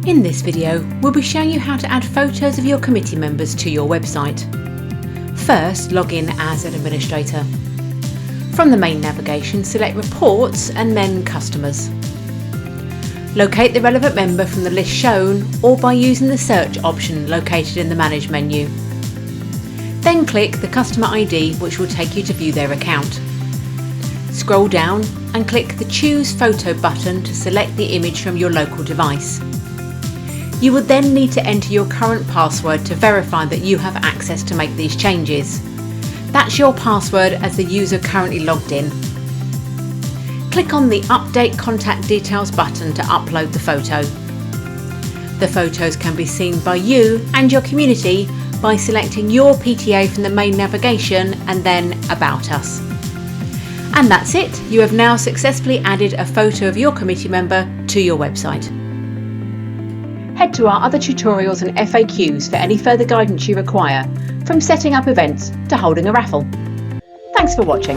In this video, we'll be showing you how to add photos of your committee members to your website. First, log in as an administrator. From the main navigation, select Reports and then Customers. Locate the relevant member from the list shown or by using the search option located in the Manage menu. Then click the Customer ID, which will take you to view their account. Scroll down and click the Choose Photo button to select the image from your local device. You will then need to enter your current password to verify that you have access to make these changes. That's your password as the user currently logged in. Click on the Update Contact Details button to upload the photo. The photos can be seen by you and your community by selecting your PTA from the main navigation and then About Us. And that's it, you have now successfully added a photo of your committee member to your website. Head to our other tutorials and FAQs for any further guidance you require, from setting up events to holding a raffle. Thanks for watching.